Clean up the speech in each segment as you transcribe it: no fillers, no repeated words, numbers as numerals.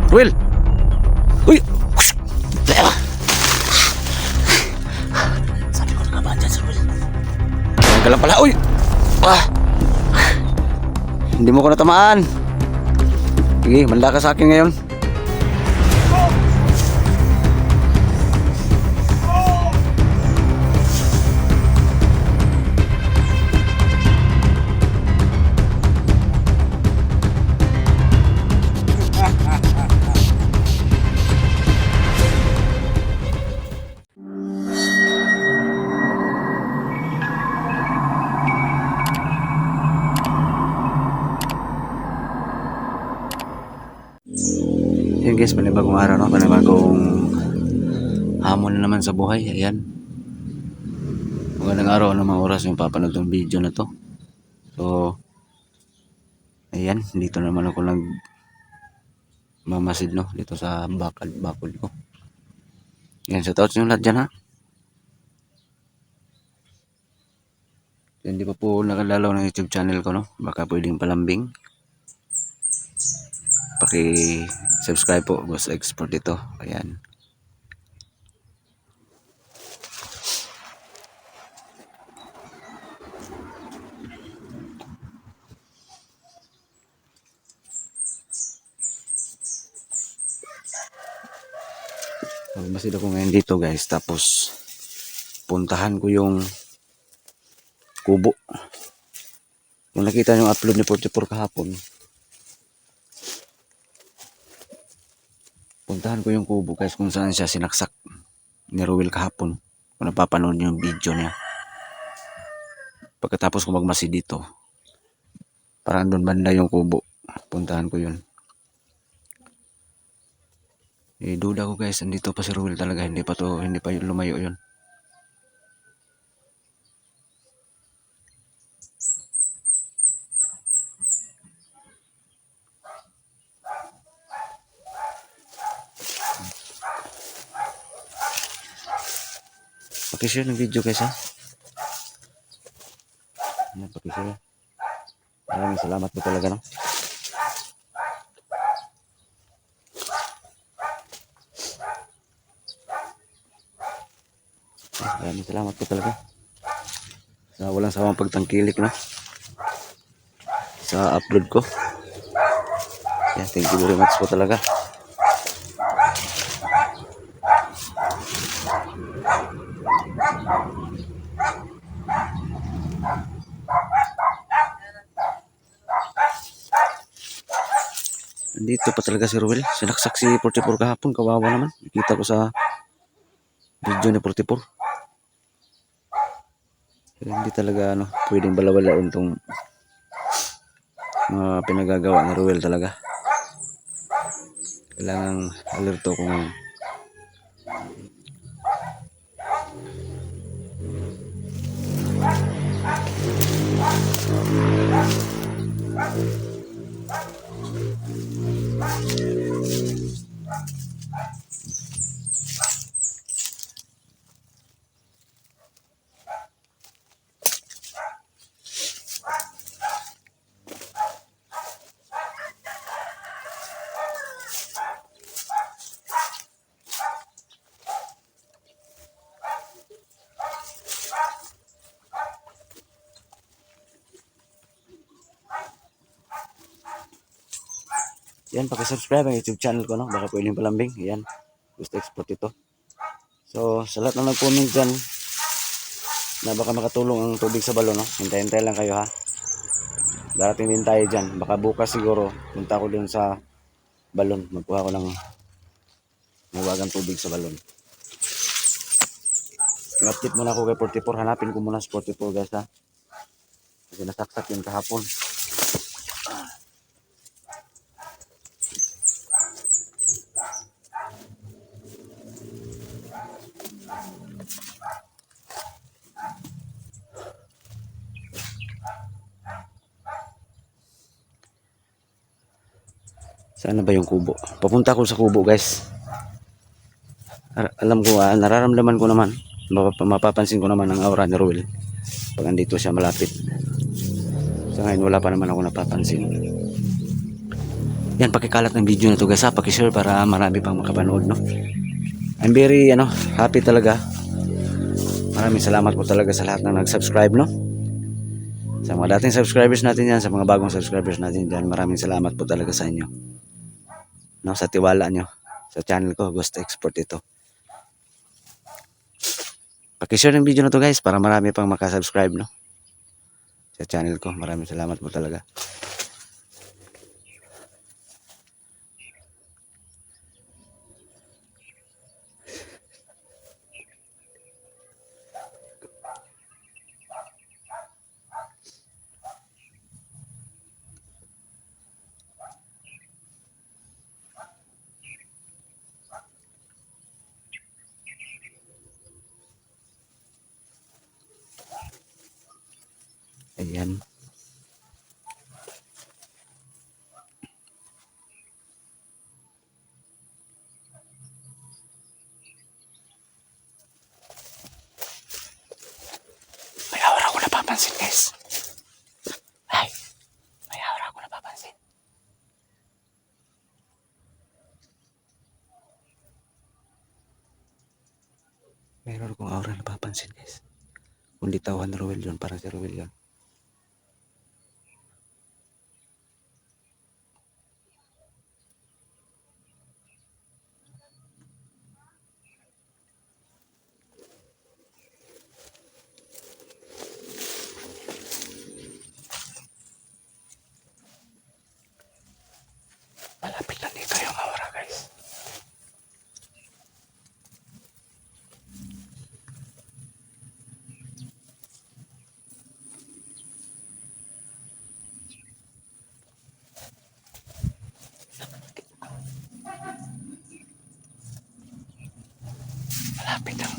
Ruel! Uy! Sabi ko na nga ba dyan si Will? Ayan ka lang pala. Uy! Ah! Hindi mo ko natamaan. Sige, manda ka sa akin ngayon. Yan guys, panibagong araw, no? Panibagong hamon na naman sa buhay. Ayan. Magandang araw, ng mga oras yung papanood ng video na to. So, ayan, dito naman ako nag mamasid, no? Dito sa bakod ko. Yan, sa taot nyo lahat dyan, ha? Hindi pa po nakadalaw ng YouTube channel ko, no? Baka pwedeng palambing. Paki-subscribe po, Boss Export dito. Ayan. Masid ako ngayon dito guys, tapos puntahan ko yung kubo. Kung nakita yung upload ni 44 kahapon, puntahan ko yung kubo guys, kung saan siya sinaksak ni Ruel kahapon. Kung napapanood yung video niya, pagkatapos ko magmasid dito, parang doon banda yung kubo, puntahan ko yun. Duda ko guys, andito pa si Ruel talaga, hindi pa yun lumayo yun. Pakishare ng video guys, ha. Yan, pakishare. Maraming salamat po talaga, no. Maraming salamat po talaga sa walang sawang pagtangkilik, no, sa upload ko. Yeah, thank you very much po talaga. Andito pa talaga si Ruel. Sinaksak si 44 kahapon. Kawawa naman. Nakita ko sa video ni 44. Pero hindi talaga pwedeng balawalaon tong mga pinagagawa ni Ruel talaga. Kailangang alerto ko ngayon. Yan, pakisubscribe ang YouTube channel ko, no? Baka pwedeng palambing. Yan, gusto export ito. So, sa lahat na nag-comment dyan na baka makatulong ang tubig sa balon, no? Hintay-hintay lang kayo, ha? Darating din tayo dyan. Baka bukas siguro, punta ko dun sa balon. Magkuha ko ng mawagang tubig sa balon. Nag-update muna ako kay 44. Hanapin ko muna sa 44 guys, ha? Kasi nasaksak yun kahapon. Saan ba yung kubo? Papunta ko sa kubo guys. Alam ko, nararamdaman ko naman, mapapansin ko naman ang aura ni Ruel pag andito siya malapit. Sa ngayon wala pa naman ako napapansin. Yan, pakikalat ng video na to guys ha. Pakishare para marami pang makapanood, no. I'm very happy talaga. Maraming salamat po talaga sa lahat ng nag-subscribe, no. Sa mga dating subscribers natin yan, sa mga bagong subscribers natin dyan, maraming salamat po talaga sa inyo. No, sa tiwala nyo sa channel ko, Ghost Export ito. Pakishare ng video na to guys para marami pang makasubscribe, no, sa channel ko. Maraming salamat po talaga. Ayan. May aura ko napapansin guys. Ay, may aura ko napapansin. Mayroon akong aura napapansin guys. Kung litawan Ruel yun, parang si Ruel yun. Malapit lang dito yung aura guys. Malapit lang.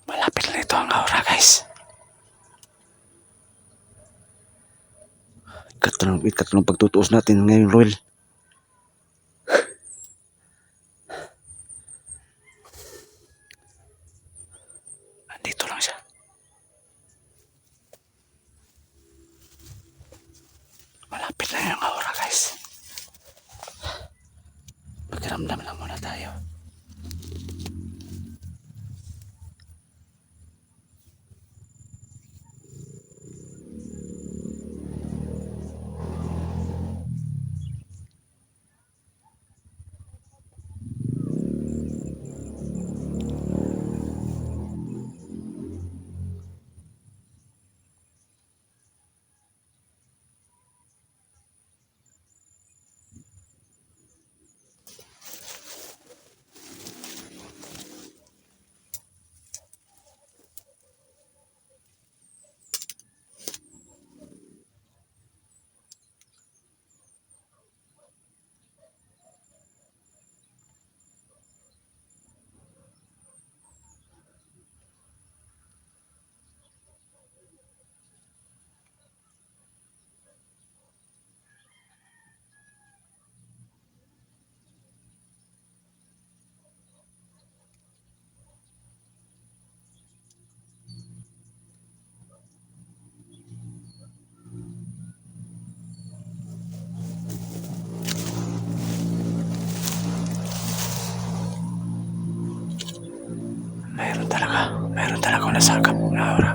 Malapit lang ito ang aura guys. Ikatlong pagtutuos natin ngayon Ruel. Andito lang siya. Malapit lang yung aura guys. Pakiramdam lang muna tayo. Mayroon talaga akong nasagap na aura.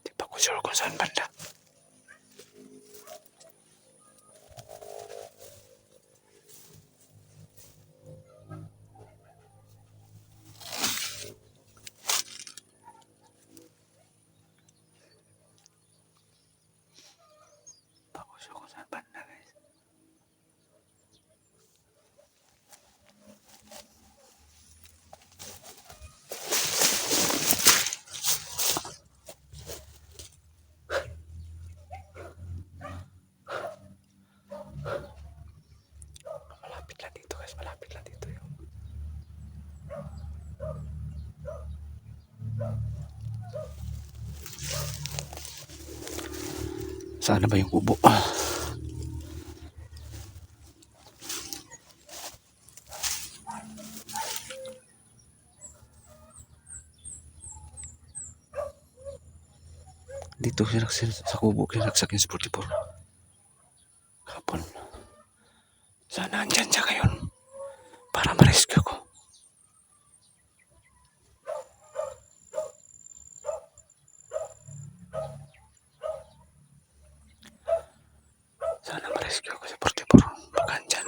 Di pa ko sure kung saan banda. Guys. guys, malapit lang dito yun. Saan na ba yung kubo? Dito sa kubo kinaksak yung 44 kapon. Sana andyan siya ngayon para ma-rescue ko. Sana ma-rescue ko si 44 baka andyan.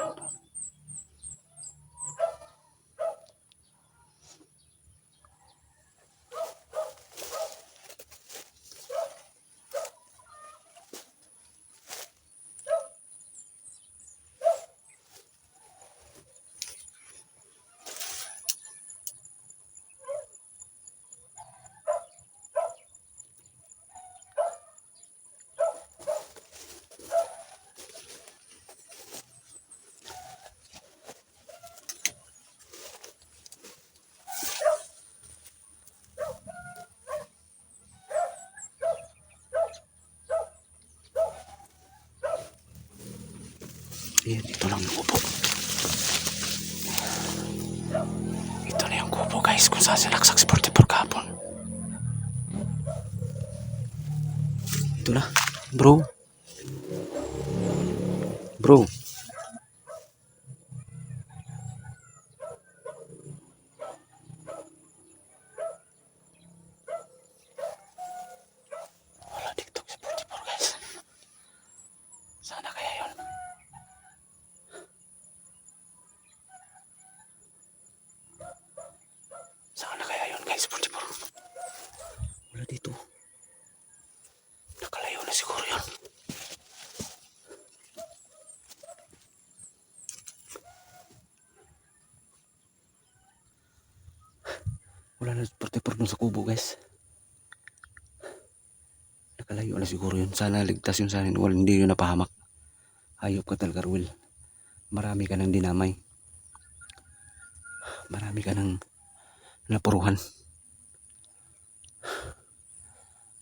Ayan, ito lang yung kubo. Ito na yung kubo guys kung saan sinaksak si 44 kahapon. Ito na. Bro. Bro. Wala dito si 44 guys. Sana kaya yun. Sana kaya yun guys, 44. Wala dito. Nakalayo na siguro yun. Wala na 44 dun sa kubo guys. Nakalayo na siguro yun. Sana ligtas yun sa akin. Wala, hindi yun napahamak. Hayop ka talaga, Ruel. Marami ka nang dinamay. Marami ka nang napuruhan.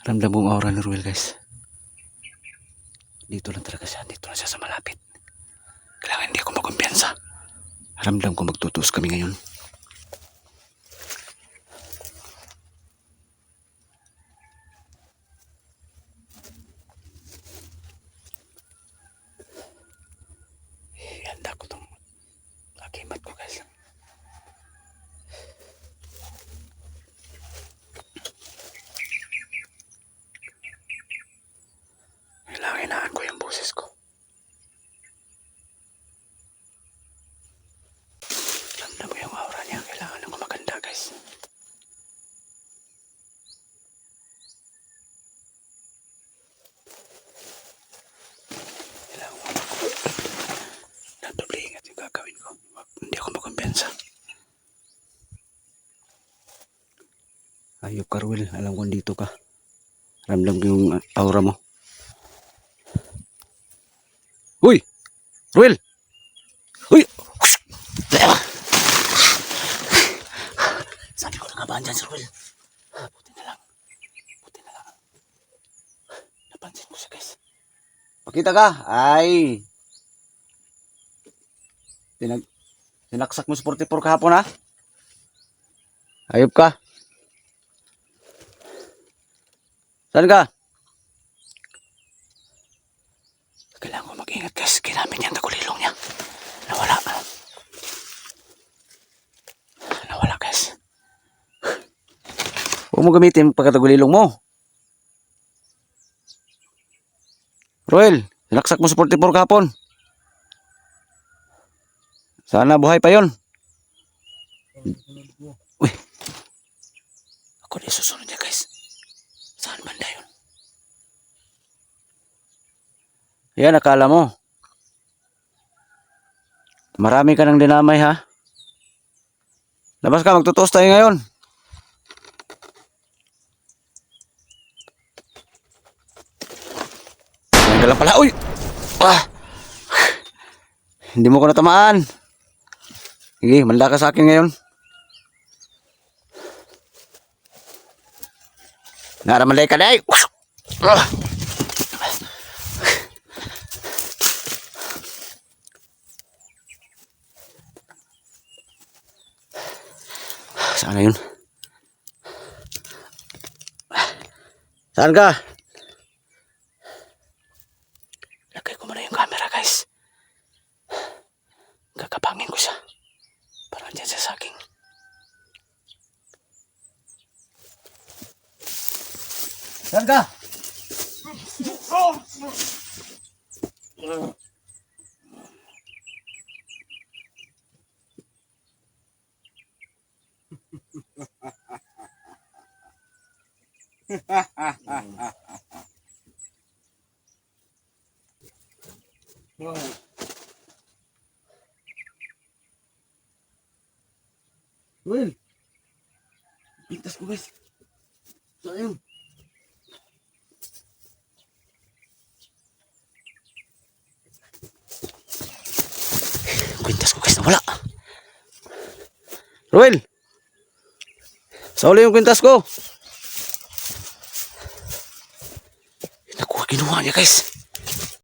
Ramdam mo ang aura ni Ruel guys. Dito lang talaga siya. Dito lang siya sa malapit. Kailangan hindi ako magkumpiyansa. Ramdam ko magtutuos kami ngayon. Handa ko itong akimat ko guys. Kailangan ko yung boses ko. Ramdam mo yung aura niya. Kailangan ko maganda guys. Kailangan ko nagdoble ingat yung gagawin ko. Hindi ako magkumpiyansa. Ayop ka Ruel. Alam ko dito ka. Ramdam ko yung aura mo. Uy! Ruel! Uy! Sabi ko na nga ba andyan si Ruel? Buti na lang. Buti na lang. Napansin ko siya guys. Pakita ka! Ay! Sinaksak mo si 44 kahapon ha? Ayop ka. Saan ka? Kailangan ko mag-ingat guys. Ginamit niya ang tagulilong niya. Nawala. Nawala guys. Huwag mo gamitin pagkatagulilong mo. Ruel, sinaksak mo sa 44 kahapon. Sana buhay pa yon. Uy. Ako na susunod niya guys. Saan banda yun? Yan, akala mo. Marami ka nang dinamay ha. Labas ka, magtutuos tayo ngayon. Yan ka lang pala. Uy! Ah! Hindi mo ko natamaan. Sige, manda ka sa akin ngayon. Naramalay ka na ah. Saan na yun? Saan ka? Lagay ko muna yung camera, guys. Kakapangin ko siya. Parang dyan sa saging. Saan ka? Well, pintas ko guys. Sayang. Pintas ko guys, nawala. Ruel! Sa uli yung kwintas ko. Nakuha, kinuha niya guys.